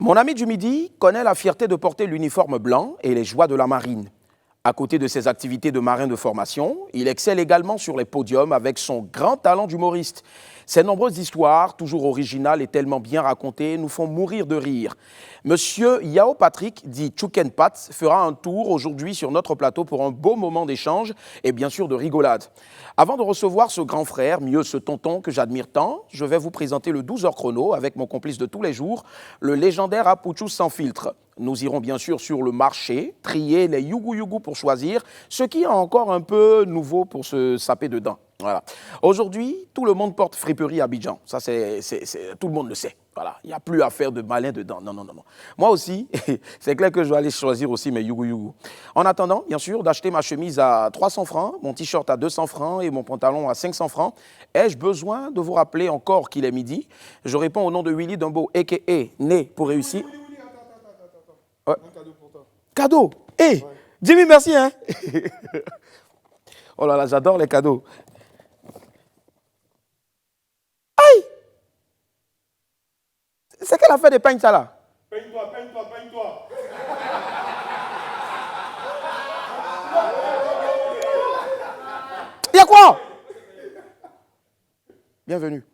Mon ami du Midi connaît la fierté de porter l'uniforme blanc et les joies de la marine. À côté de ses activités de marin de formation, il excelle également sur les podiums avec son grand talent d'humoriste. Ses nombreuses histoires, toujours originales et tellement bien racontées, nous font mourir de rire. Monsieur Yao Patrick, dit Chouken-Pat, fera un tour aujourd'hui sur notre plateau pour un beau moment d'échange et bien sûr de rigolade. Avant de recevoir ce grand frère, mieux ce tonton que j'admire tant, je vais vous présenter le 12h chrono avec mon complice de tous les jours, le légendaire Apouchou sans filtre. Nous irons bien sûr sur le marché, trier les yougou-yougou pour choisir ce qui est encore un peu nouveau pour se saper dedans. Voilà. Aujourd'hui, tout le monde porte friperie à Abidjan. Ça, tout le monde le sait. Voilà. Il n'y a plus à faire de malin dedans. Non. Moi aussi, c'est clair que je vais aller choisir aussi mes yougou-yougou. En attendant, bien sûr, d'acheter ma chemise à 300 francs, mon t-shirt à 200 francs et mon pantalon à 500 francs, ai-je besoin de vous rappeler encore qu'il est midi? Je réponds au nom de Willy Dumbo, a.k.a. né pour réussir. Ouais. Un cadeau pour toi. Cadeau? Hey, ouais. Jimmy, merci, hein. Oh là là, j'adore les cadeaux. Aïe! C'est quelle affaire de peigne, ça, là? Peigne-toi. Il y a quoi? Bienvenue.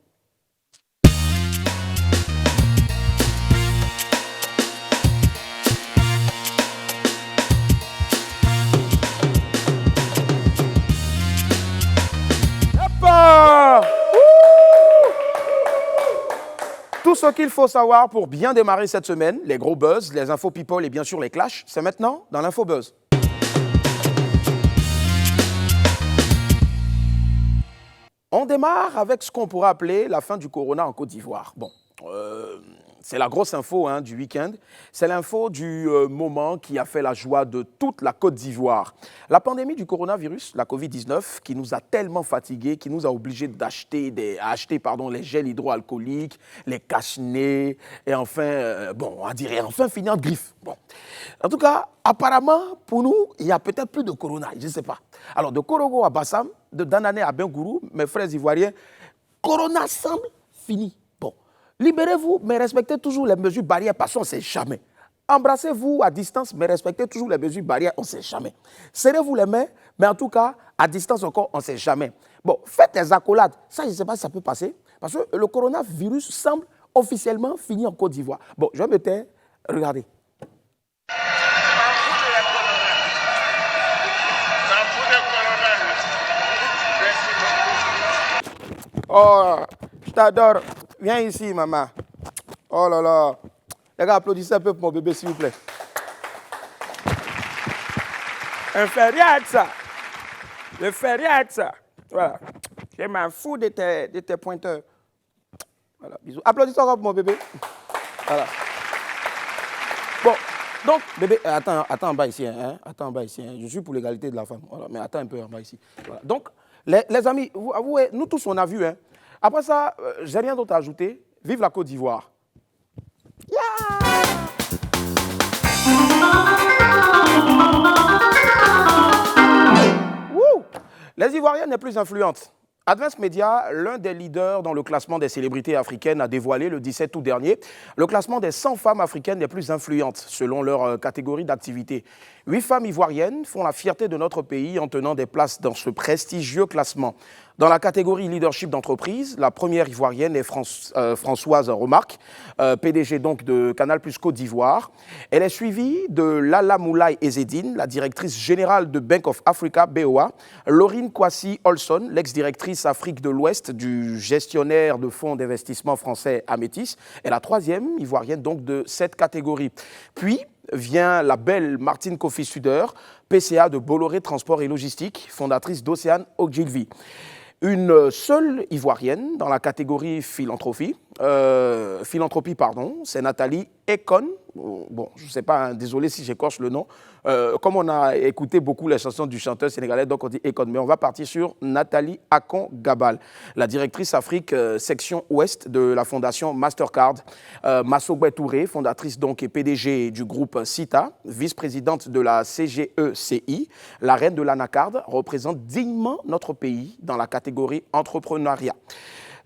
Tout ce qu'il faut savoir pour bien démarrer cette semaine, les gros buzz, les infos people et bien sûr les clashs, c'est maintenant dans l'info buzz. On démarre avec ce qu'on pourrait appeler la fin du corona en Côte d'Ivoire. Bon, c'est la grosse info du week-end. C'est l'info du moment qui a fait la joie de toute la Côte d'Ivoire. La pandémie du coronavirus, la Covid-19, qui nous a tellement fatigués, qui nous a obligés d'acheter les gels hydroalcooliques, les cache-nez, et enfin, on dirait enfin finir en griffe. Bon. En tout cas, apparemment, pour nous, il y a peut-être plus de corona, je ne sais pas. Alors, de Korogo à Bassam, de Danané à Bengourou, mes frères ivoiriens, corona semble fini. Bon, libérez-vous, mais respectez toujours les mesures barrières parce qu'on ne sait jamais. Embrassez-vous à distance, mais respectez toujours les mesures barrières, on ne sait jamais. Serrez-vous les mains, mais en tout cas, à distance encore, on ne sait jamais. Bon, faites des accolades, ça, je ne sais pas si ça peut passer, parce que le coronavirus semble officiellement fini en Côte d'Ivoire. Bon, je vais me taire, regardez. Oh, je t'adore. Viens ici, maman. Oh là là. Les gars, applaudissez un peu pour mon bébé, s'il vous plaît. Un fériade, ça. Le fériade, ça. Voilà. Je m'en fous de tes pointeurs. Voilà, bisous. Applaudissez encore pour mon bébé. Voilà. Bon, donc, bébé, attends en bas ici. Hein. Attends en bas ici. Hein. Je suis pour l'égalité de la femme. Voilà, mais attends un peu en bas ici. Voilà. Donc, les amis, vous, nous tous, on a vu. Hein. Après ça, j'ai rien d'autre à ajouter. Vive la Côte d'Ivoire. Yeah! Wouh! Les Ivoiriennes les plus influentes. Advance Media, l'un des leaders dans le classement des célébrités africaines, a dévoilé le 17 août dernier le classement des 100 femmes africaines les plus influentes, selon leur catégorie d'activité. 8 femmes ivoiriennes font la fierté de notre pays en tenant des places dans ce prestigieux classement. Dans la catégorie leadership d'entreprise, la première ivoirienne est Françoise Remarque, PDG donc de Canal+ Côte d'Ivoire. Elle est suivie de Lala Moulay Ezzedine, la directrice générale de Bank of Africa, BOA, Laurine Kwasi Olson, l'ex-directrice Afrique de l'Ouest du gestionnaire de fonds d'investissement français Amétis, est la troisième ivoirienne donc de cette catégorie. Puis vient la belle Martine Kofi-Suder, PCA de Bolloré Transport et Logistique, fondatrice d'Océane Ogilvy. Une seule ivoirienne dans la catégorie philanthropie, c'est Nathalie Ekon. Bon, je ne sais pas, hein, désolé si j'écorche le nom. Comme on a écouté beaucoup les chansons du chanteur sénégalais, donc on dit Ekon. Mais on va partir sur Nathalie Akon Gabal, la directrice Afrique section Ouest de la fondation Mastercard. Massogbé Touré, fondatrice donc et PDG du groupe CITA, vice-présidente de la CGECI, la reine de l'Anacarde, représente dignement notre pays dans la catégorie entrepreneuriat.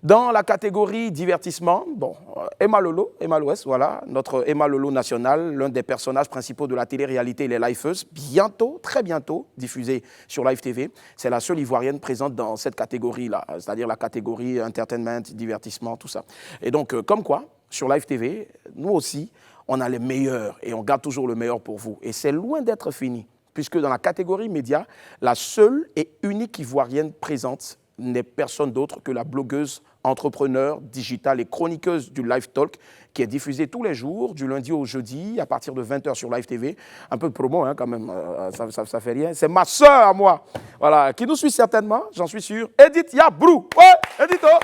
Dans la catégorie divertissement, bon, Emma Lolo, Emma Loès, voilà, notre Emma Lolo national, l'un des personnages principaux de la télé-réalité Les Lifeuses, bientôt, très bientôt, diffusé sur Live TV. C'est la seule Ivoirienne présente dans cette catégorie-là, c'est-à-dire la catégorie entertainment, divertissement, tout ça. Et donc, comme quoi, sur Live TV, nous aussi, on a les meilleurs et on garde toujours le meilleur pour vous. Et c'est loin d'être fini, puisque dans la catégorie médias, la seule et unique Ivoirienne présente n'est personne d'autre que la blogueuse, entrepreneur, digitale et chroniqueuse du Live Talk qui est diffusée tous les jours, du lundi au jeudi, à partir de 20 h sur Live TV. Un peu de promo, hein, quand même, ça fait rien. C'est ma sœur à moi, voilà, qui nous suit certainement, j'en suis sûr. Edith Yabrou. Ouais, Edith. Oh.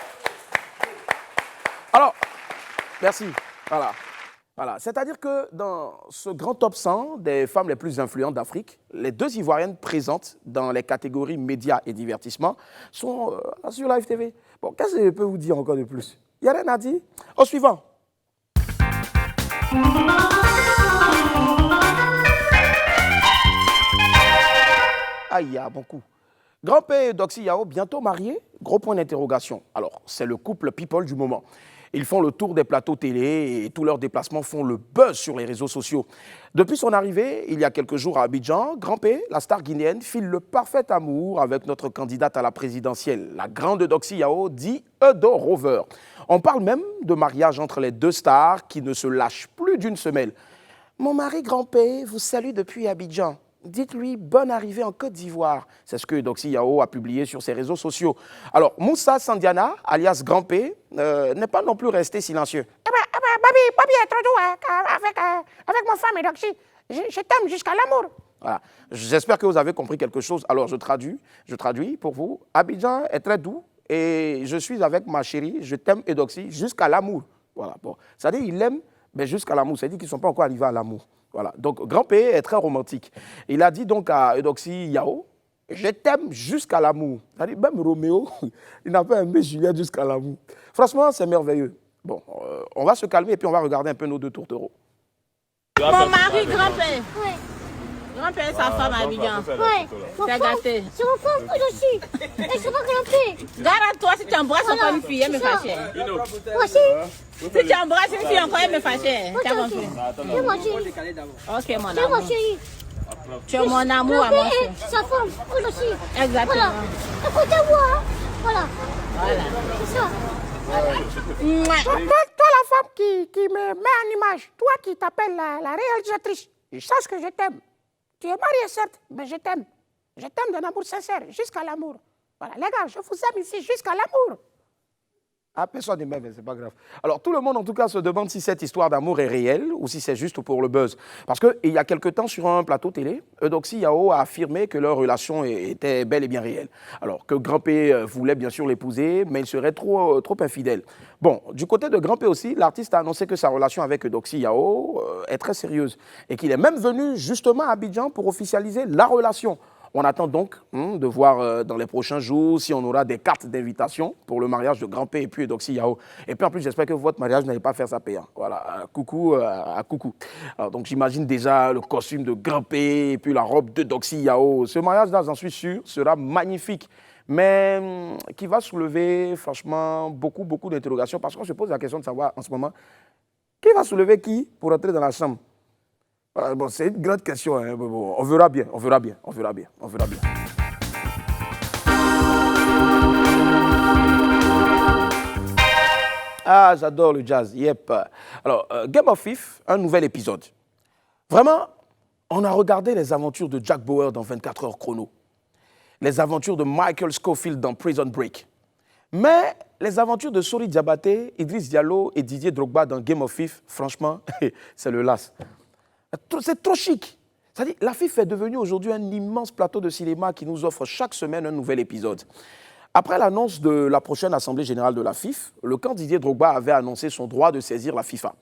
Alors, merci. Voilà. Voilà. C'est-à-dire que dans ce grand top 100 des femmes les plus influentes d'Afrique, les 2 Ivoiriennes présentes dans les catégories médias et divertissement sont sur Live TV. Bon, qu'est-ce que je peux vous dire encore de plus? Il n'y a rien à dire. Au suivant. Aïe, il y a beaucoup. Grand P et Doxy Yao, bientôt mariés? Gros point d'interrogation. Alors, c'est le couple people du moment. Ils font le tour des plateaux télé et tous leurs déplacements font le buzz sur les réseaux sociaux. Depuis son arrivée, il y a quelques jours à Abidjan, Grand P, la star guinéenne, file le parfait amour avec notre candidate à la présidentielle, la grande Doxy Yao, dit Edo Rover. On parle même de mariage entre les 2 stars qui ne se lâchent plus d'une semelle. Mon mari Grand P vous salue depuis Abidjan. Dites-lui bonne arrivée en Côte d'Ivoire. C'est ce que Doxy Yao a publié sur ses réseaux sociaux. Alors, Moussa Sandiana, alias Grand P, n'est pas non plus resté silencieux. Babi est trop doux hein, avec ma femme et Doxy. Je t'aime jusqu'à l'amour. Voilà. J'espère que vous avez compris quelque chose. Alors, je traduis pour vous. Abidjan est très doux et je suis avec ma chérie, je t'aime et Doxy jusqu'à l'amour. Voilà. Bon. C'est-à-dire qu'il l'aime, mais jusqu'à l'amour. C'est-à-dire qu'ils ne sont pas encore arrivés à l'amour. Voilà. Donc, Grand P est très romantique. Il a dit donc à Eudoxie Yao, je t'aime jusqu'à l'amour. C'est-à-dire, même Roméo, il n'a pas aimé Juliette jusqu'à l'amour. Franchement, c'est merveilleux. Bon, on va se calmer et puis on va regarder un peu nos 2 tourtereaux. Mon mari, Grand-père. Oui. Grand-père et sa femme à Abidjan. Oui. T'es gâté. C'est mon femme aussi. Et c'est pas Grand-père. Garde-toi, si tu embrasses encore une fille, elle me fâche. Moi aussi. Si tu embrasses une fille encore, elle me fâche. Tu as compris? C'est mon chéri. Ok, mon C'est mon amour. chéri. Tu es mon amour à moi. Et sa femme, elle aussi. Exactement. Voilà. Écoutez-moi. Voilà. Voilà. C'est ça. Toi, la femme qui me met en image, toi qui t'appelles la réalisatrice, sache que je t'aime. Tu es mariée, certes, mais je t'aime. Je t'aime d'un amour sincère, jusqu'à l'amour. Voilà, les gars, je vous aime ici jusqu'à l'amour. Ah, personne n'est même, c'est pas grave. Alors, tout le monde, en tout cas, se demande si cette histoire d'amour est réelle ou si c'est juste pour le buzz. Parce qu'il y a quelque temps, sur un plateau télé, Eudoxie Yao a affirmé que leur relation était bel et bien réelle. Alors, que Grand P voulait bien sûr l'épouser, mais il serait trop infidèle. Bon, du côté de Grand P aussi, l'artiste a annoncé que sa relation avec Eudoxie Yao est très sérieuse et qu'il est même venu justement à Abidjan pour officialiser la relation. On attend donc de voir dans les prochains jours si on aura des cartes d'invitation pour le mariage de Grand P et puis Doxy Yao. Et puis en plus, j'espère que votre mariage n'allait pas faire ça payant. Voilà, coucou à coucou. Alors, donc j'imagine déjà le costume de Grand P et puis la robe de Doxy Yao. Ce mariage-là, j'en suis sûr, sera magnifique. Mais qui va soulever franchement beaucoup d'interrogations parce qu'on se pose la question de savoir en ce moment qui va soulever qui pour entrer dans la chambre. Bon, c'est une grande question, hein. Bon, on verra bien. Ah, j'adore le jazz, yep. Alors, Game of Thief, un nouvel épisode. Vraiment, on a regardé les aventures de Jack Bauer dans 24 heures chrono, les aventures de Michael Scofield dans Prison Break, mais les aventures de Sori Diabaté, Idriss Diallo et Didier Drogba dans Game of Thief, franchement, c'est le las. C'est trop chic. C'est-à-dire, la FIF est devenue aujourd'hui un immense plateau de cinéma qui nous offre chaque semaine un nouvel épisode. Après l'annonce de la prochaine Assemblée générale de la FIF, le camp Didier Drogba avait annoncé son droit de saisir la FIFA.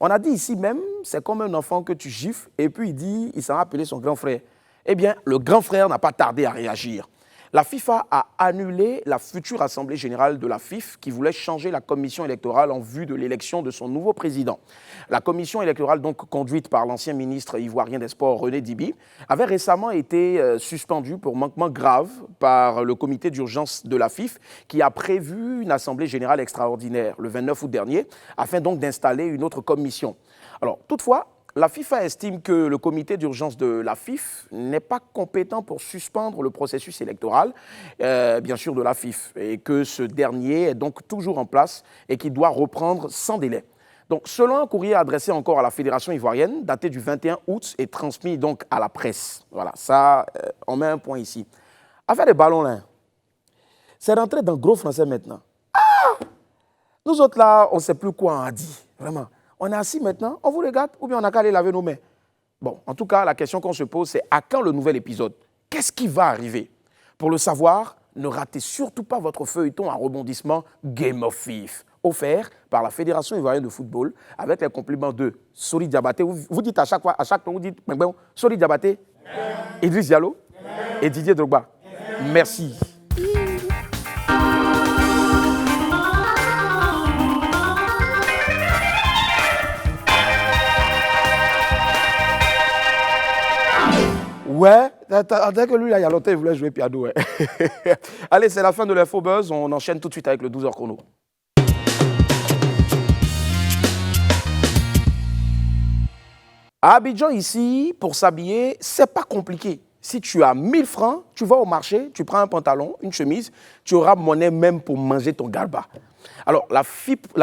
On a dit ici même, c'est comme un enfant que tu gifles et puis il dit, il s'en a appelé son grand frère. Eh bien, le grand frère n'a pas tardé à réagir. La FIFA a annulé la future Assemblée générale de la FIF qui voulait changer la commission électorale en vue de l'élection de son nouveau président. La commission électorale, donc conduite par l'ancien ministre ivoirien des Sports René Dibi, avait récemment été suspendue pour manquement grave par le comité d'urgence de la FIF qui a prévu une Assemblée générale extraordinaire le 29 août dernier afin donc d'installer une autre commission. Alors, toutefois, la FIFA estime que le comité d'urgence de la FIF n'est pas compétent pour suspendre le processus électoral, bien sûr de la FIF, et que ce dernier est donc toujours en place et qu'il doit reprendre sans délai. Donc, selon un courrier adressé encore à la Fédération ivoirienne, daté du 21 août et transmis donc à la presse. Voilà, ça, on met un point ici. Affaire des ballons là, c'est rentré dans le gros français maintenant. Ah! Nous autres là, on ne sait plus quoi on a dit, vraiment. On est assis maintenant, on vous regarde ou bien on n'a qu'à aller laver nos mains. Bon, en tout cas, la question qu'on se pose, c'est à quand le nouvel épisode? Qu'est-ce qui va arriver? Pour le savoir, ne ratez surtout pas votre feuilleton à rebondissement Game of FIF, offert par la Fédération ivoirienne de football avec les compliments de Sori Diabaté. Vous dites à chaque fois, vous dites Sori Diabaté, Idriss Diallo et Didier Drogba. Merci. Ouais, dès que lui, il y a longtemps, il voulait jouer piano. Ouais. Allez, c'est la fin de l'Info Buzz. On enchaîne tout de suite avec le 12h chrono. À Abidjan, ici, pour s'habiller, c'est pas compliqué. Si tu as 1000 francs, tu vas au marché, tu prends un pantalon, une chemise, tu auras monnaie même pour manger ton garba. Alors, la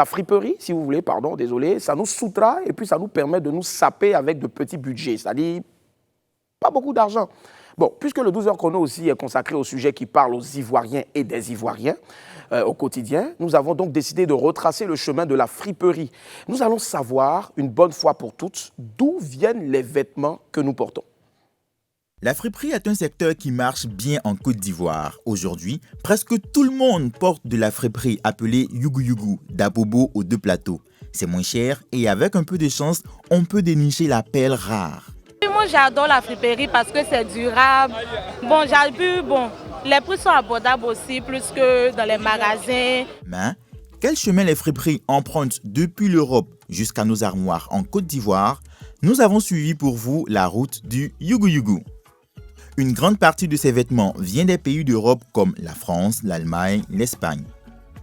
friperie, si vous voulez, pardon, désolé, ça nous soutra et puis ça nous permet de nous saper avec de petits budgets, c'est-à-dire pas beaucoup d'argent. Bon, puisque le 12h chrono aussi est consacré au sujet qui parle aux Ivoiriens et des Ivoiriens au quotidien, nous avons donc décidé de retracer le chemin de la friperie. Nous allons savoir, une bonne fois pour toutes, d'où viennent les vêtements que nous portons. La friperie est un secteur qui marche bien en Côte d'Ivoire. Aujourd'hui, presque tout le monde porte de la friperie appelée Yugu Yugu, d'Abobo aux deux plateaux. C'est moins cher et avec un peu de chance, on peut dénicher la perle rare. Moi, j'adore la friperie parce que c'est durable. Bon, j'ai vu, les prix sont abordables aussi, plus que dans les magasins. Mais quel chemin les friperies empruntent depuis l'Europe jusqu'à nos armoires en Côte d'Ivoire? Nous avons suivi pour vous la route du Yugu Yugu. Une grande partie de ces vêtements vient des pays d'Europe comme la France, l'Allemagne, l'Espagne.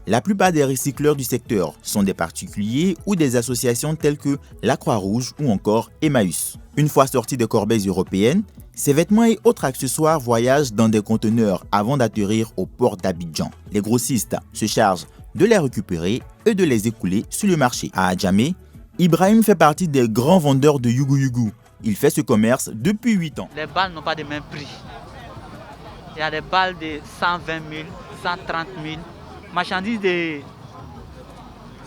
La plupart des recycleurs du secteur sont des particuliers ou des associations telles que la Croix-Rouge ou encore Emmaüs. Une fois sortis des corbeilles européennes, ces vêtements et autres accessoires voyagent dans des conteneurs avant d'atterrir au port d'Abidjan. Les grossistes se chargent de les récupérer et de les écouler sur le marché. À Adjamé, Ibrahim fait partie des grands vendeurs de Yugu Yugu. Il fait ce commerce depuis 8 ans. Les balles n'ont pas de même prix. Il y a des balles de 120 000, 130 000. Marchandises de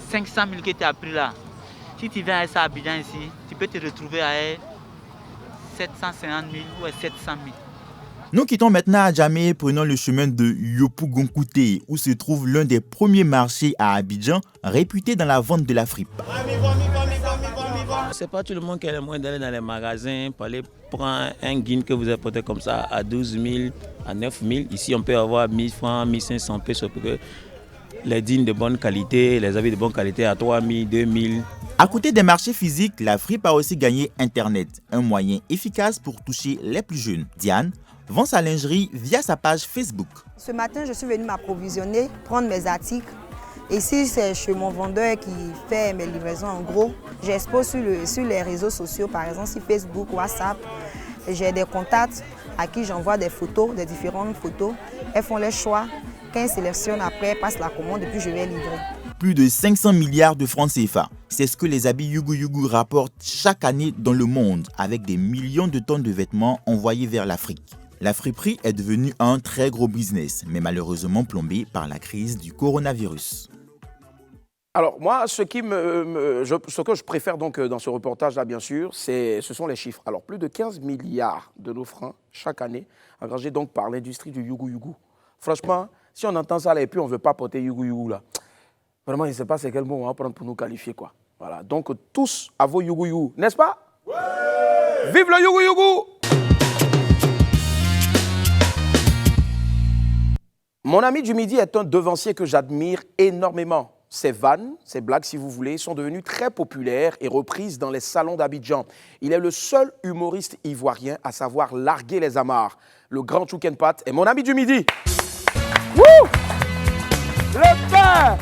500 000 que tu as pris là. Si tu viens à ça à Abidjan ici, tu peux te retrouver à 750 000 ou 700 000. Nous quittons maintenant Adjamé et prenons le chemin de Yopougonkouté, où se trouve l'un des premiers marchés à Abidjan, réputé dans la vente de la fripe. C'est pas tout le monde qui a les moyens d'aller dans les magasins pour aller prendre un guin que vous avez porté comme ça à 12 000, à 9 000. Ici, on peut avoir 1 000 francs, 1 500 pesos pour que les jeans de bonne qualité, les habits de bonne qualité à 3 000, 2 000. À côté des marchés physiques, la fripe a aussi gagné Internet, un moyen efficace pour toucher les plus jeunes. Diane vend sa lingerie via sa page Facebook. Ce matin, je suis venue m'approvisionner, prendre mes articles. Ici, c'est chez mon vendeur qui fait mes livraisons en gros. J'expose sur les réseaux sociaux, par exemple sur Facebook, WhatsApp. J'ai des contacts à qui j'envoie des photos, des différentes photos. Elles font les choix. Quand elles sélectionnent, après, elles passent la commande et puis je vais livrer. Plus de 500 milliards de francs CFA. C'est ce que les habits Yugu Yugu rapportent chaque année dans le monde, avec des millions de tonnes de vêtements envoyés vers l'Afrique. La friperie est devenue un très gros business, mais malheureusement plombé par la crise du coronavirus. Alors moi, ce que je préfère donc dans ce reportage-là, bien sûr, ce sont les chiffres. Alors plus de 15 milliards de nos francs chaque année, engagés donc par l'industrie du Yugu Yugu. Franchement, si on entend ça là et puis on ne veut pas porter Yugu Yugu là, vraiment, je ne sais pas c'est quel mot on va prendre pour nous qualifier, quoi. Voilà, donc tous à vos Yugu Yugu, n'est-ce pas? Ouais. Vive le Yugu Yugu! Mon ami du midi est un devancier que j'admire énormément. Ses vannes, ses blagues si vous voulez, sont devenues très populaires et reprises dans les salons d'Abidjan. Il est le seul humoriste ivoirien à savoir larguer les amarres. Le grand Chouken-Pat est mon ami du midi. Wouh! Le père!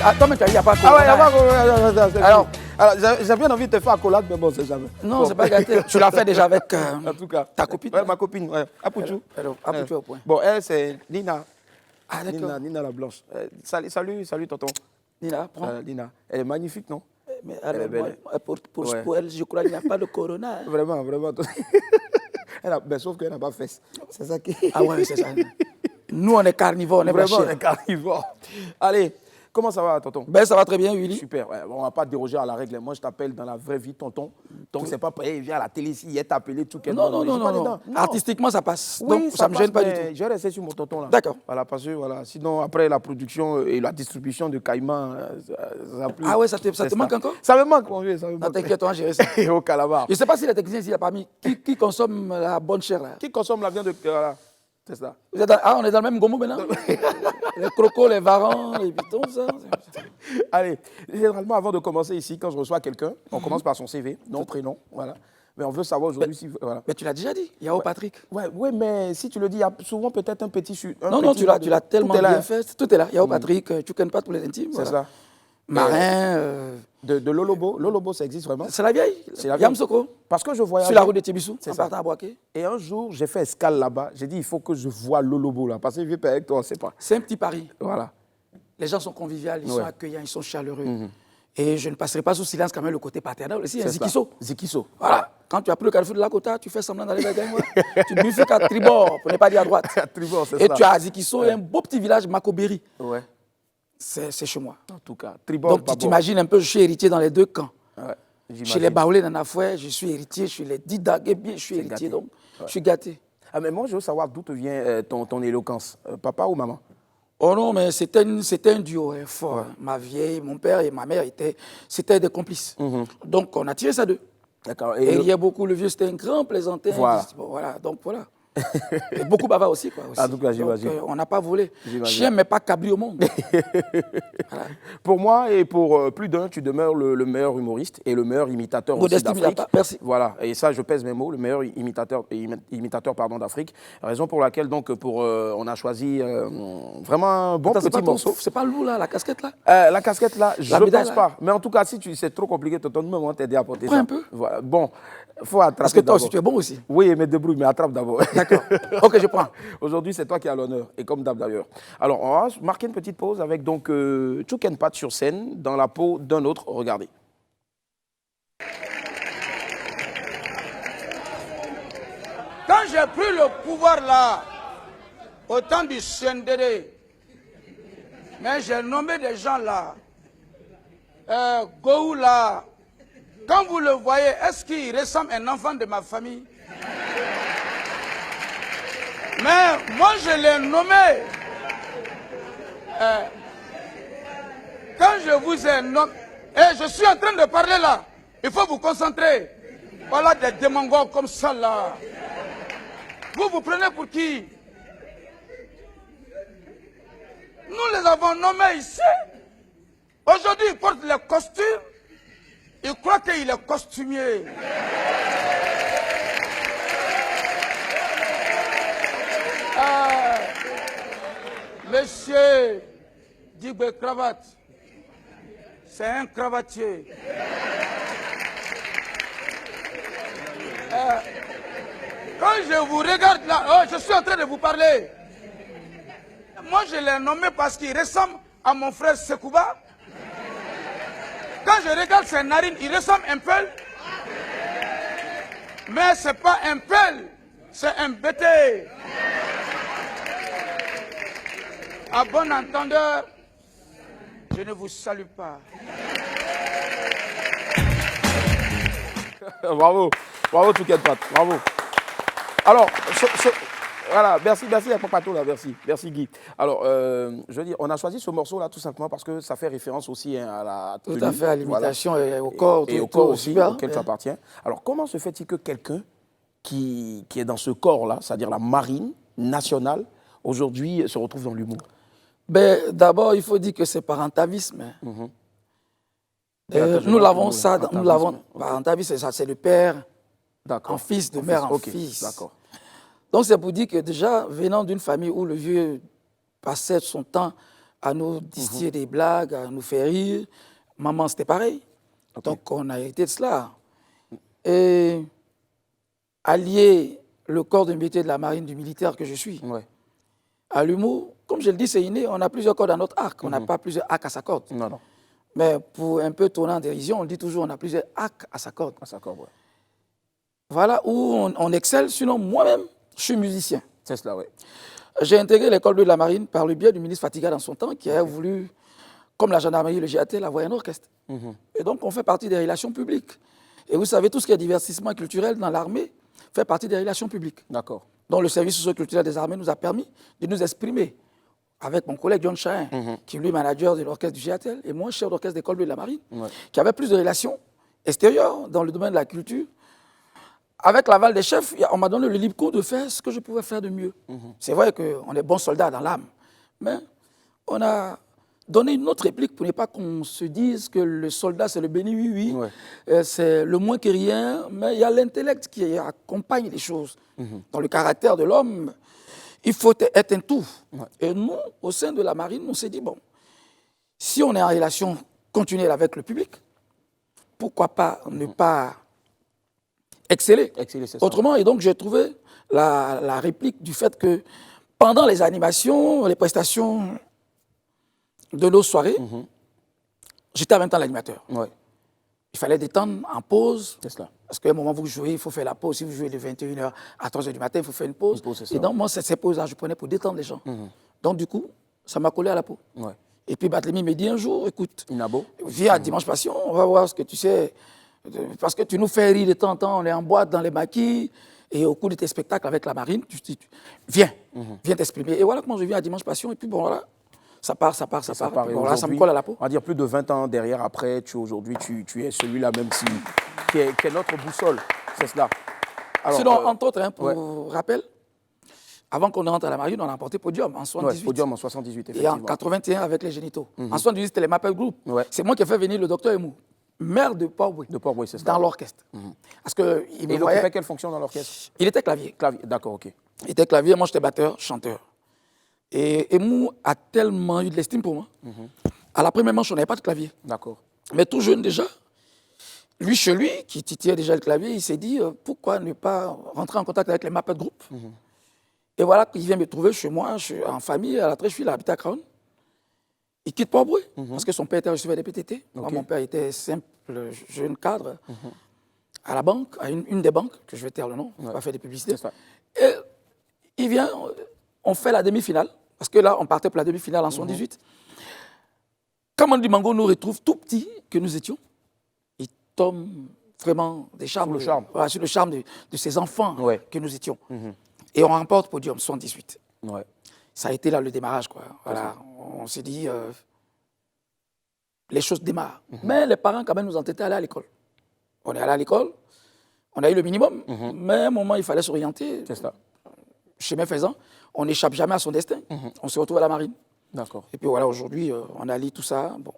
Attends, mais tu as dit, il n'y a pas de Ah ouais, il n'y a pas alors j'ai bien envie de te faire accolade, mais bon, c'est jamais. Non, bon. c'est pas gâté. Tu l'as fait déjà avec en tout cas, ta copine? Ouais, ma copine, ouais. Apouchou. Apouchou au point. Bon, elle, c'est Nina. Ah, d'accord. Nina la blanche. Salut, tonton. Nina, prends. Nina. Elle est magnifique, non? Mais elle est belle. Pour elle, je crois qu'il n'y a pas de corona. Vraiment. Mais sauf qu'elle n'a pas fait. C'est ça qui... Ah ouais, c'est ça. Nous, on est carnivores, on est vraiment, bâchés. on est carnivores. Allez, comment ça va, tonton? Ben, ça va très bien, Willy. Super, ouais. On ne va pas déroger à la règle. Moi, je t'appelle dans la vraie vie, tonton. Donc, c'est pas pour viens à la télé ici, il est appelé tout quelqu'un. Non. Artistiquement, ça passe. Oui, donc, ça ne me gêne pas du tout. Je vais rester sur mon tonton là. D'accord. Voilà, parce que voilà, sinon, après la production et la distribution de Caïman, ça plus. Ah ouais, ça te manque encore? Ça me manque, mon vieux. Non, t'inquiète, on va gérer ça. Et au Calabar. Je ne sais pas si les techniciens ici, il y a parmi qui consomme la bonne chair là. Qui consomme la viande de. Voilà, c'est ça. On est dans le même gomo maintenant? Les crocos, les varans, les pitons, ça. Allez, généralement, avant de commencer ici, quand je reçois quelqu'un, on commence par son CV, nom, prénom, voilà. Mais on veut savoir aujourd'hui si... Voilà. Mais tu l'as déjà dit, Yao Patrick. Ouais, mais si tu le dis, il y a souvent peut-être un petit... Non, tu l'as tellement bien fait. Tout est là. Yao Patrick, Chouken-Pat pour les intimes. C'est ça. Marin... De Lolobo. Lolobo, ça existe vraiment? C'est la vieille. C'est la vieille. Yamsoko. Parce que je voyais... Sur la route de Tibissou, en partant à Boaké. Et un jour, j'ai fait escale là-bas. J'ai dit, il faut que je voie Lolobo là. Parce que je vais avec toi, on ne sait pas. C'est un petit pari. Voilà. Les gens sont conviviaux, ils sont accueillants, ils sont chaleureux. Et je ne passerai pas sous silence quand même le côté paternel aussi. Zikiso. Zikiso. Voilà. Quand tu as pris le carrefour de Lakota, tu fais semblant d'aller vers Gaïmois. Tu bifurques à tribord, pour ne pas dire à droite. À tribord, c'est ça. Et tu as Zikiso et un beau petit village, Makoberi. Ouais. C'est chez moi. En tout cas, tribord. Donc tu t'imagines un peu, je suis héritier dans les deux camps. Ouais. Chez les Baoulés d'Anafoué, je suis héritier. Chez les Dida Guébi, je suis héritier. Donc je suis gâté. Ah, mais moi, je veux savoir d'où te vient ton éloquence. Papa ou maman? Oh non, mais c'était un duo fort. Ouais. Ma vieille, mon père et ma mère, c'était des complices. Donc, on a tiré ça d'eux. D'accord. Et il y a beaucoup, le vieux, c'était un grand plaisantin. Voilà. Voilà, donc voilà. Et beaucoup bavard aussi, quoi. Aussi. En tout cas, j'imagine. On n'a pas volé. Chien, mais pas cabri au monde. Voilà. Pour moi et pour plus d'un, tu demeures le meilleur humoriste et le meilleur imitateur aussi d'Afrique. Merci. Voilà, et ça, je pèse mes mots, le meilleur imitateur d'Afrique. Raison pour laquelle, donc, on a choisi vraiment un bon petit morceau. C'est pas lourd, là, la casquette, là? La casquette, là, je ne pense pas. Mais en tout cas, si c'est trop compliqué, tonton, moi, t'aider à porter ça. Un peu. Voilà. Bon, faut attraper. Parce que toi aussi, tu es bon aussi. Oui, mais débrouille, mais attrape d'abord. D'accord. Ok, je prends. Aujourd'hui, c'est toi qui as l'honneur, et comme d'hab d'ailleurs. Alors, on va marquer une petite pause avec donc Chouken-Pat sur scène, dans la peau d'un autre. Regardez. Quand j'ai pris le pouvoir là, au temps du CNDD, mais j'ai nommé des gens là, Gou là, quand vous le voyez, est-ce qu'il ressemble à un enfant de ma famille? Mais moi, je l'ai nommé. Quand je vous ai nommé... Et je suis en train de parler là. Il faut vous concentrer. Voilà des démagogues comme ça là. Vous vous prenez pour qui? Nous les avons nommés ici. Aujourd'hui, ils portent les costumes. Ils croient qu'il est costumier. Monsieur Dibé Cravate, c'est un cravatier. Quand je vous regarde là, oh, je suis en train de vous parler. Moi, je l'ai nommé parce qu'il ressemble à mon frère Sekouba. Quand je regarde ses narines, il ressemble un peu. Mais ce n'est pas un peu, c'est un bêté. À bon entendeur, je ne vous salue pas. Bravo, bravo Chouken-Pat, bravo. Alors, voilà, merci à Papato là, merci Guy. Alors, je veux dire, on a choisi ce morceau là tout simplement parce que ça fait référence aussi à la tenue. Tout à fait, à l'imitation et au corps. Et au corps aussi, auquel tu appartiens. Alors, comment se fait-il que quelqu'un qui est dans ce corps là, c'est-à-dire la marine, national, aujourd'hui, se retrouve dans l'humour? Ben, d'abord, il faut dire que c'est par atavisme. Nous l'avons ça, nous l'avons par atavisme, c'est le père en fils, de mère en fils. D'accord. Donc c'est pour dire que déjà, venant d'une famille où le vieux passait son temps à nous distiller des blagues, à nous faire rire, maman c'était pareil. Donc on a hérité de cela. Et allier le corps de métier de la marine, du militaire que je suis, à l'humour, comme je le dis, c'est inné, on a plusieurs cordes à notre arc, on n'a pas plusieurs arcs à sa corde. Non, non. Mais pour un peu tourner en dérision, on dit toujours on a plusieurs arcs à sa corde. À sa corde, ouais. Voilà où on excelle, sinon moi-même, je suis musicien. C'est cela, oui. J'ai intégré l'école bleue de la marine par le biais du ministre Fatiga dans son temps, qui a voulu, comme la gendarmerie, le GAT, avoir un orchestre. Et donc on fait partie des relations publiques. Et vous savez, tout ce qui est divertissement culturel dans l'armée fait partie des relations publiques. D'accord. Donc le service socio-culturel des armées nous a permis de nous exprimer avec mon collègue John Chahin, qui est lui manager de l'orchestre du GATL, et moi chef d'orchestre d'école bleue de la marine, qui avait plus de relations extérieures dans le domaine de la culture. Avec l'aval des chefs, on m'a donné le libre cours de faire ce que je pouvais faire de mieux. C'est vrai qu'on est bons soldats dans l'âme, mais on a donné une autre réplique pour ne pas qu'on se dise que le soldat, c'est le béni oui, c'est le moins que rien, mais il y a l'intellect qui accompagne les choses. Dans le caractère de l'homme, il faut être un tout. Et nous, au sein de la marine, on s'est dit, bon, si on est en relation continuelle avec le public, pourquoi pas ne pas exceller. Autrement, et donc j'ai trouvé la réplique du fait que pendant les animations, les prestations de nos soirées, j'étais en même temps l'animateur. Il fallait détendre en pause. Parce qu'à un moment, vous jouez, il faut faire la pause. Si vous jouez de 21h à 3h du matin, il faut faire une pause. Et donc, moi, ces pauses-là, je prenais pour détendre les gens. Donc, du coup, ça m'a collé à la peau. Et puis, Barthélemy me dit un jour, écoute, viens à Dimanche Passion, on va voir ce que tu sais. Parce que tu nous fais rire de temps en temps, on est en boîte dans les maquis, et au cours de tes spectacles avec la marine, viens t'exprimer. Et voilà comment je viens à Dimanche Passion, et puis bon, voilà. Ça part. Bon, là, ça me colle à la peau. On va dire plus de 20 ans derrière, après, aujourd'hui, tu es celui-là même qui est notre boussole. C'est cela. Alors, sinon, entre autres, pour rappel, avant qu'on rentre à la marine, on a emporté Podium en 78. Podium en 78, effectivement. Et en 81 avec les génitaux. En 78, c'était les Mappel Group. C'est moi qui ai fait venir le docteur Emou, maire de Port-Boué, c'est ça. dans l'orchestre. Parce que il occupait quelle fonction dans l'orchestre? Il était clavier. D'accord, ok. Il était clavier, moi j'étais batteur, chanteur. Et Emou a tellement eu de l'estime pour moi. À la première manche, on n'avait pas de clavier. D'accord. Mais tout jeune déjà, lui chez lui, qui titillait déjà le clavier, il s'est dit pourquoi ne pas rentrer en contact avec les Mappel Group. Et voilà qu'il vient me trouver chez moi, en famille, à la Trèche, il habite à Crown. Il quitte Port-Boué, parce que son père était receveur des PTT. Moi, mon père était simple, jeune cadre, à la banque, à une des banques, que je vais taire le nom, je ne vais pas faire des publicités. Et il vient, on fait la demi-finale, parce que là, on partait pour la demi-finale en 78. Quand Manu Dibango nous retrouve tout petit que nous étions, il tombe vraiment des charmes, sur le charme de ces enfants que nous étions. Et on remporte Podium 78. Ça a été là le démarrage, quoi. Voilà, on s'est dit, les choses démarrent. Mais les parents, quand même, nous entêtaient à aller à l'école. On est allé à l'école, on a eu le minimum, mais à un moment, il fallait s'orienter. C'est ça. Chemin faisant, on n'échappe jamais à son destin. On se retrouve à la marine. D'accord. Et puis voilà, aujourd'hui, on allie tout ça. Bon.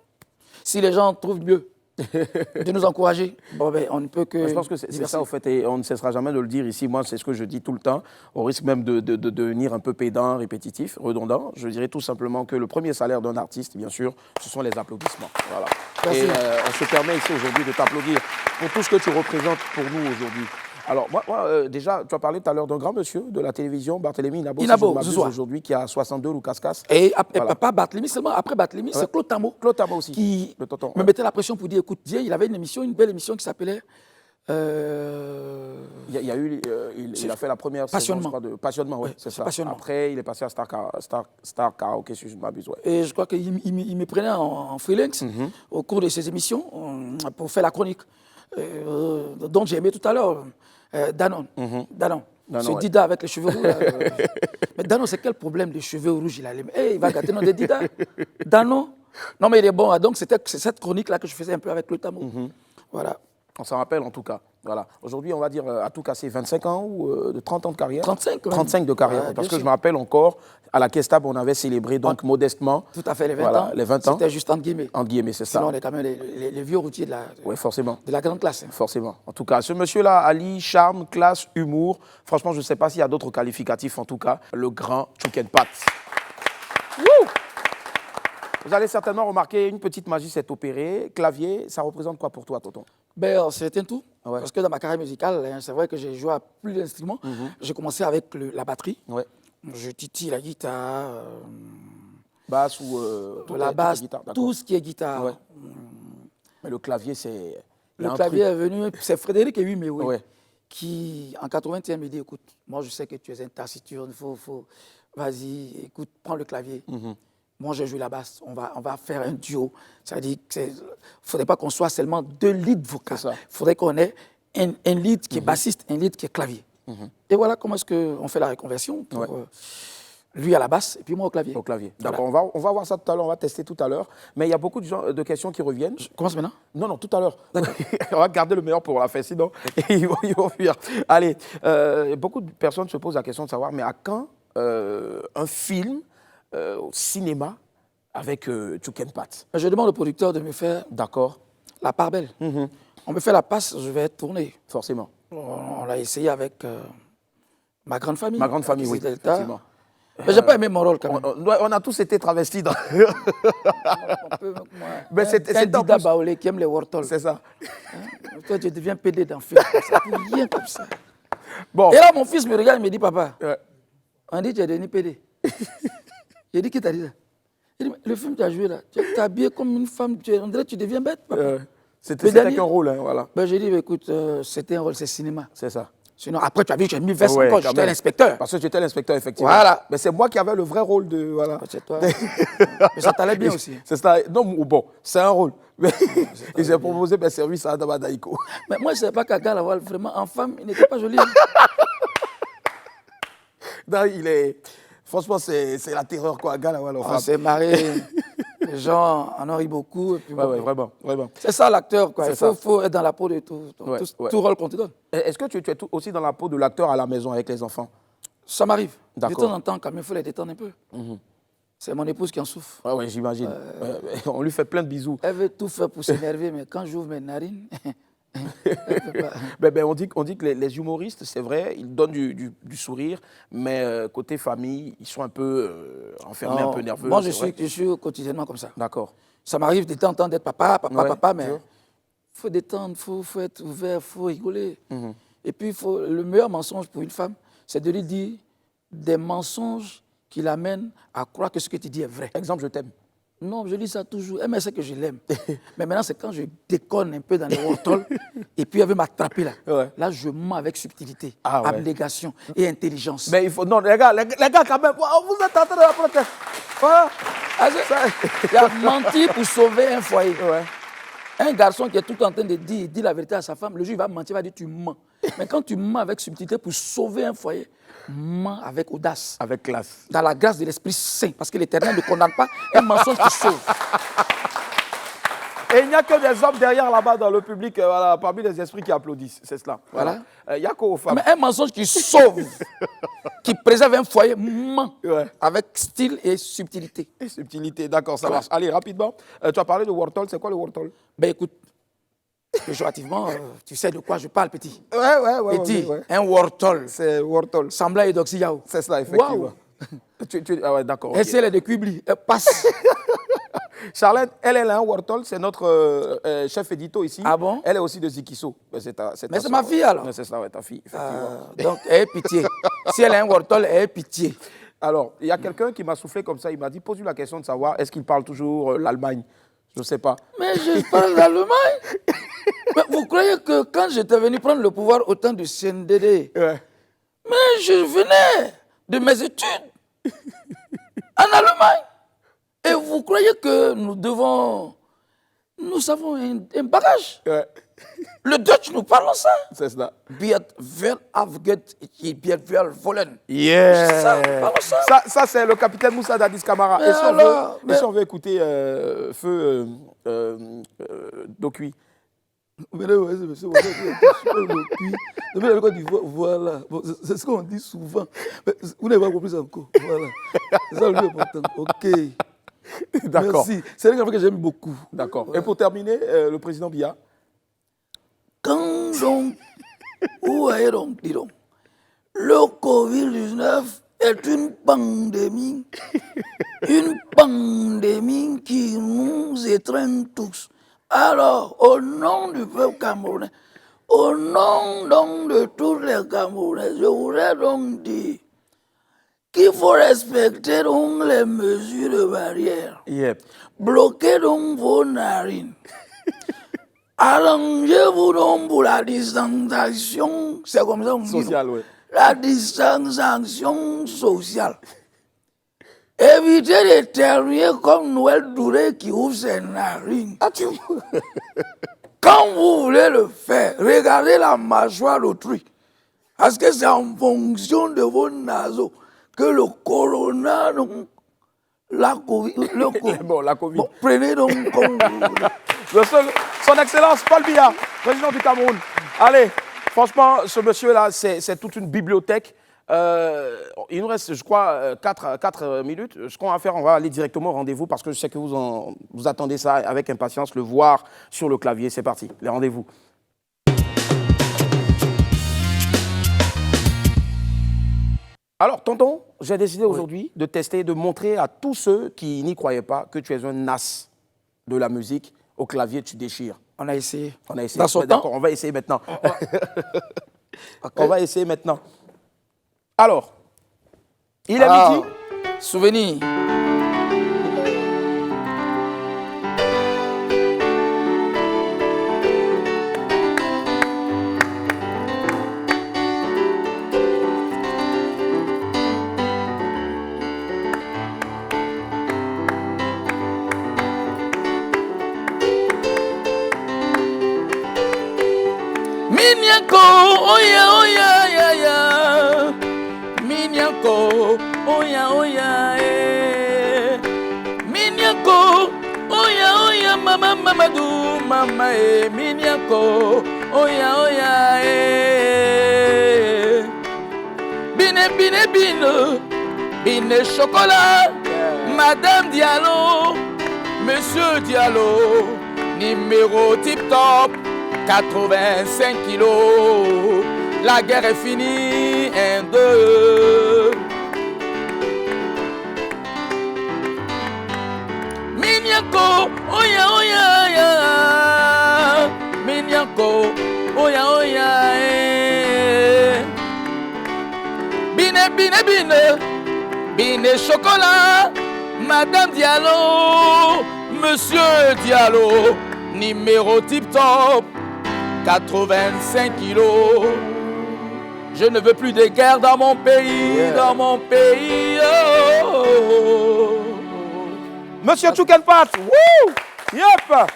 Si les gens trouvent mieux de nous encourager, bon, ben, on ne peut que... Je pense que c'est ça, au fait, et on ne cessera jamais de le dire ici. Moi, c'est ce que je dis tout le temps, au risque même de devenir un peu pédant, répétitif, redondant. Je dirais tout simplement que le premier salaire d'un artiste, bien sûr, ce sont les applaudissements. Voilà. Et on se permet ici aujourd'hui de t'applaudir pour tout ce que tu représentes pour nous aujourd'hui. Alors, moi déjà, tu as parlé tout à l'heure d'un grand monsieur de la télévision, Barthélemy Inabo, aujourd'hui, qui a 62 ou casse-casse. Et pas Barthélemy, seulement après Barthélemy, c'est Claude Tamo. Claude Tamo aussi. Qui me mettait la pression pour dire, écoute, viens, il avait une émission, une belle émission qui s'appelait... Il a fait la première Passionnement. saison, je crois, de Passionnement, oui, c'est ça. Passionnement. Après, il est passé à Star Karaoke, si je ne m'abuse. Ouais. Et je crois qu'il me prenait en freelance au cours de ses émissions pour faire la chronique. Dont j'ai aimé tout à l'heure, Danon. Ce Dida avec les cheveux rouges. Mais Danon, c'est quel problème de cheveux rouges il a? Il va gâter nos des Dida. Danon. Non, mais il est bon. Donc, c'est cette chronique-là que je faisais un peu avec le Tamo. Voilà. On s'en rappelle en tout cas. Voilà. Aujourd'hui, on va dire à tout casser 25 ans ou de 30 ans de carrière. 35 quand même. 35 de carrière. Ouais, parce que bien je sûr. me rappelle encore, à la Kestab, on avait célébré donc modestement. Tout à fait, les 20 voilà, ans. les 20 ans. C'était juste entre guillemets. Entre guillemets, c'est ça. Sinon, on est quand même les vieux routiers Oui, forcément. de la grande classe. Forcément. En tout cas, ce monsieur-là, Ali, charme, classe, humour. Franchement, je ne sais pas s'il y a d'autres qualificatifs. En tout cas, le grand Tchouken-Pat. Wouh! Vous allez certainement remarquer, une petite magie s'est opérée. Clavier, ça représente quoi pour toi, tonton? Ben, c'est un tout. Ouais. Parce que dans ma carrière musicale, hein, c'est vrai que j'ai joué à plus d'instruments. J'ai commencé avec la batterie. Ouais. Je titille la guitare, Basse ou la basse, guitare, tout ce qui est guitare. Ouais. Mais le clavier, c'est... il y a Le un clavier truc. est venu, c'est Frédéric Ehuimé, oui, Ouais. qui, en 81, me dit, écoute, moi je sais que tu es un taciturne, vas-y, écoute, prends le clavier. Moi, je joue la basse, on va faire un duo. C'est-à-dire qu'il ne faudrait pas qu'on soit seulement 2 leads vocaux. Il faudrait qu'on ait un lead qui est bassiste, un lead qui est clavier. Et voilà comment est-ce qu'on fait la reconversion. Pour, lui à la basse et puis moi au clavier. Au clavier. Voilà. D'accord, on va voir ça tout à l'heure, on va tester tout à l'heure. Mais il y a beaucoup de questions qui reviennent. Je commence maintenant? Non, tout à l'heure. On va garder le meilleur pour la fin, sinon ils vont fuir. Allez, beaucoup de personnes se posent la question de savoir, mais à quand un film au cinéma avec Tchouken-Pat? Je demande au producteur de me faire la part belle. On me fait la passe, je vais tourner. Forcément. On l'a essayé avec ma grande famille. Ma grande famille, oui, effectivement. Mais j'ai pas aimé mon rôle quand même. On a tous été travestis dans... Mais c'est Dida Baolé qui aime les Wortol. C'est ça. Toi, tu deviens PD dans le film. C'est rien comme ça. Bon. Et là, mon fils me regarde et me dit, papa, on dit que tu es devenu PD. J'ai dit, qui t'a dit ça? Il dit, le film que tu as joué là, tu es habillé comme une femme, on dirait que tu deviens bête, papa. C'était qu'un rôle, hein, voilà. Ben, j'ai dit, écoute, c'était un rôle, c'est cinéma. C'est ça. Sinon, après, tu as vu, j'ai mis veste encore, j'étais l'inspecteur. Parce que tu étais l'inspecteur, effectivement. Voilà. Mais c'est moi qui avais le vrai rôle de... Voilà. C'est toi. Mais ça t'allait bien aussi. C'est ça. Non, bon, c'est un rôle. Et j'ai proposé mes services à Adama Daïko. Mais moi, je ne savais pas qu'Agal, vraiment, en femme, il n'était pas joli. Non, il est... Franchement, c'est la terreur, quoi, Agal. On s'est marré. Les gens en ont ri beaucoup. Et puis, ouais, vraiment, vraiment. C'est ça l'acteur, quoi. Il faut être dans la peau de tout rôle qu'on te donne. Est-ce que tu es aussi dans la peau de l'acteur à la maison avec les enfants? Ça m'arrive. De D'accord. temps en temps, quand même, il faut les détendre un peu. C'est mon épouse qui en souffre. Oui, j'imagine. On lui fait plein de bisous. Elle veut tout faire pour s'énerver, mais quand j'ouvre mes narines... on dit que les humoristes, c'est vrai, ils donnent du sourire, mais côté famille, ils sont un peu enfermés, un peu nerveux. Moi, je suis quotidiennement comme ça. D'accord. Ça m'arrive de temps en temps d'être papa, mais il faut détendre, il faut être ouvert, il faut rigoler. Et puis, le meilleur mensonge pour une femme, c'est de lui dire des mensonges qui l'amènent à croire que ce que tu dis est vrai. Exemple, je t'aime. Non, je dis ça toujours. Elle sait que je l'aime. Mais maintenant, c'est quand je déconne un peu dans les wortol et puis elle veut m'attraper là. Ouais. Là, je mens avec subtilité, abnégation et intelligence. Mais il faut... Non, les gars, quand même, vous êtes en train de la protéger. Voilà. Il a menti pour sauver un foyer. Ouais. Un garçon qui est tout en train de dire la vérité à sa femme, le jour il va mentir, il va dire tu mens. Mais quand tu mens avec subtilité pour sauver un foyer, mens avec audace. Avec classe. Dans la grâce de l'Esprit Saint, parce que l'Éternel ne condamne pas un mensonge qui sauve. Et il n'y a que des hommes derrière là-bas dans le public, voilà, parmi les esprits qui applaudissent, c'est cela. Voilà. Il n'y a qu'aux femmes. Mais un mensonge qui sauve, qui préserve un foyer, ment avec style et subtilité. Et subtilité, d'accord, ça marche. Allez, rapidement, tu as parlé de Wortol, c'est quoi le Wortol? Ben écoute, péjorativement, tu sais de quoi je parle, petit. Ouais. Petit, un Wortol. C'est Wortol. Semblant et d'Oxyao. C'est ça, effectivement. Wow. Ouais, d'accord. Et si elle est de Kubli, elle passe. Charlène, elle est un Wortol, c'est notre chef édito ici. Ah bon? Elle est aussi de Zikiso. Mais c'est ma fille alors? C'est ça, ouais, ta fille, effectivement. Donc, elle est pitié. Si elle est un Wortol, elle est pitié. Alors, il y a quelqu'un qui m'a soufflé comme ça, il m'a dit, pose-lui la question de savoir, est-ce qu'il parle toujours l'Allemagne? Je ne sais pas. Mais je parle l'Allemagne. Mais vous croyez que quand j'étais venu prendre le pouvoir au temps du CNDD, mais je venais de mes études en Allemagne. Et vous croyez que nous avons un bagage? Le Dutch, nous parlons ça. C'est ça. Bier wel afget, bier wel wollen. Yeah. Ça, nous parlons ça. Ça c'est le capitaine Moussa Dadis Camara. Et si on veut écouter Feu Dokui? Venez, ouais, c'est monsieur, depuis la Côte d'Ivoire, voilà. Bon, c'est ce qu'on dit souvent. Mais vous n'avez pas compris encore. Voilà. C'est ça le plus important. OK. D'accord. Merci. C'est un que j'aime beaucoup. D'accord. Voilà. Et pour terminer, le président Biya. Quand donc, où voyez donc, dis donc, le Covid-19 est une pandémie qui nous étreint tous. Alors, au nom du peuple camerounais, au nom donc de tous les Camerounais, je voudrais donc dire qu'il faut respecter donc les mesures de barrière. Yep. Bloquez donc vos narines. Arrangez-vous donc pour la distanciation, c'est comme ça qu'on dit. Social, oui. La distanciation sociale. Évitez d'éternuer comme Noël Douré qui ouvre ses narines. Quand vous voulez le faire, regardez la mâchoire d'autrui. Parce que c'est en fonction de vos naseaux que le corona, donc, la Covid. Bon, la Covid. Bon, prenez donc comme vous voulez. Son Excellence Paul Biya, président du Cameroun. Allez, franchement, ce monsieur-là, c'est toute une bibliothèque. Il nous reste, je crois, 4 minutes. Ce qu'on va faire, on va aller directement au rendez-vous parce que je sais que vous attendez ça avec impatience, le voir sur le clavier. C'est parti, les rendez-vous. Alors, tonton, j'ai décidé aujourd'hui de tester, de montrer à tous ceux qui n'y croyaient pas que tu es un as de la musique. Au clavier, tu déchires. On a essayé. On a essayé. Dans son temps. D'accord, on va essayer maintenant. On va essayer maintenant. Alors, il est midi. Souvenir. Minyako, oya, oya, ya, ya. Minyako, oya, oya, eh. Minyako, oya, oya, mama, mamadou, mama, eh. Minyako, oya, oya, eh. Bine, bine, bine, bine chocolat, Madame Diallo, Monsieur Diallo, numéro tip-top. 85 kilos, la guerre est finie, 1, 2. Minyako, oya, oya, ya. Minyako, oya, oya, eh. Bine, bine, bine, bine chocolat, Madame Diallo, Monsieur Diallo, numéro tip-top. 85 kilos. Je ne veux plus de guerre dans mon pays, dans mon pays. Oh. Monsieur Tchoukenpat, wouh! Yep!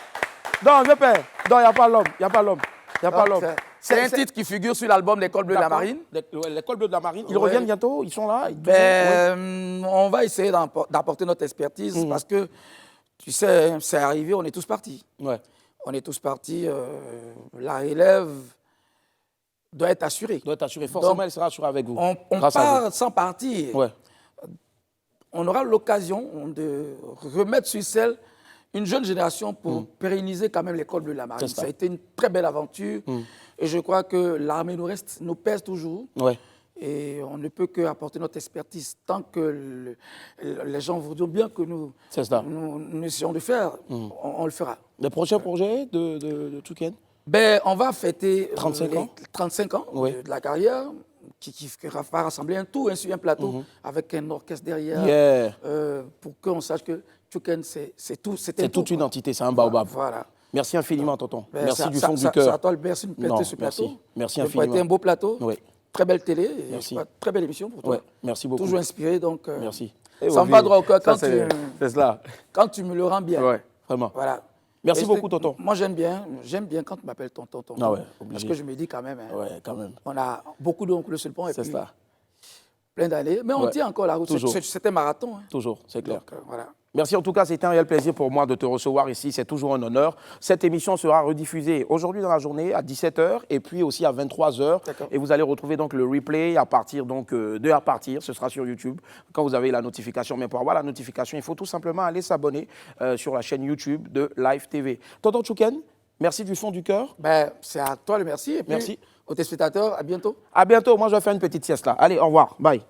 Non, je paie. Non, il n'y a pas l'homme, il n'y a pas l'homme. Il n'y a pas l'homme. C'est un titre qui figure sur l'album L'École bleue de la Marine. L'École bleue de la Marine. Ils reviennent bientôt, ils sont là. On va essayer d'apporter notre expertise parce que, tu sais, c'est arrivé, on est tous partis. Ouais. On est tous partis. La relève doit être assurée. Doit être assurée. Forcément, donc, elle sera assurée avec vous. On part sans partir. Ouais. On aura l'occasion de remettre sur selle une jeune génération pour pérenniser quand même l'École bleue de la Marine. Ça a été une très belle aventure. Et je crois que l'armée nous pèse toujours. Ouais. Et on ne peut qu'apporter notre expertise tant que les gens voudront bien que nous essayons de faire, on le fera. Le prochain projet de Tchouken? On va fêter 35 ans de la carrière qui va rassembler un tout sur un plateau avec un orchestre derrière pour qu'on sache que Tchouken, c'est tout. C'est toute une entité, c'est un baobab. Voilà. Merci infiniment, tonton. Merci du fond du cœur. C'est à toi le merci de prêter ce plateau. Merci infiniment. Ça a été un beau plateau. Oui. Très belle télé, très belle émission pour toi. Ouais, merci beaucoup. Toujours inspiré, donc merci. Ça me va droit au cœur quand tu me le rends bien. Ouais, vraiment. Voilà. Merci beaucoup, tonton. Moi, j'aime bien quand tu m'appelles tonton. Ah ouais, parce que je me dis quand même, quand même. On a beaucoup d'oncles sur le pont et puis ça. Plein d'années. Mais on tient encore la route. C'est un marathon. Toujours, c'est clair. Donc, voilà. Merci en tout cas, c'était un réel plaisir pour moi de te recevoir ici, c'est toujours un honneur. Cette émission sera rediffusée aujourd'hui dans la journée à 17h et puis aussi à 23h. Et vous allez retrouver donc le replay à partir donc de à partir, ce sera sur YouTube quand vous avez la notification. Mais pour avoir la notification, il faut tout simplement aller s'abonner sur la chaîne YouTube de Live TV. Tonton Tchouken, merci du fond du cœur. Ben, c'est à toi le merci. Et puis, merci. Aux téléspectateurs, à bientôt. À bientôt, moi je vais faire une petite sieste là. Allez, au revoir, bye.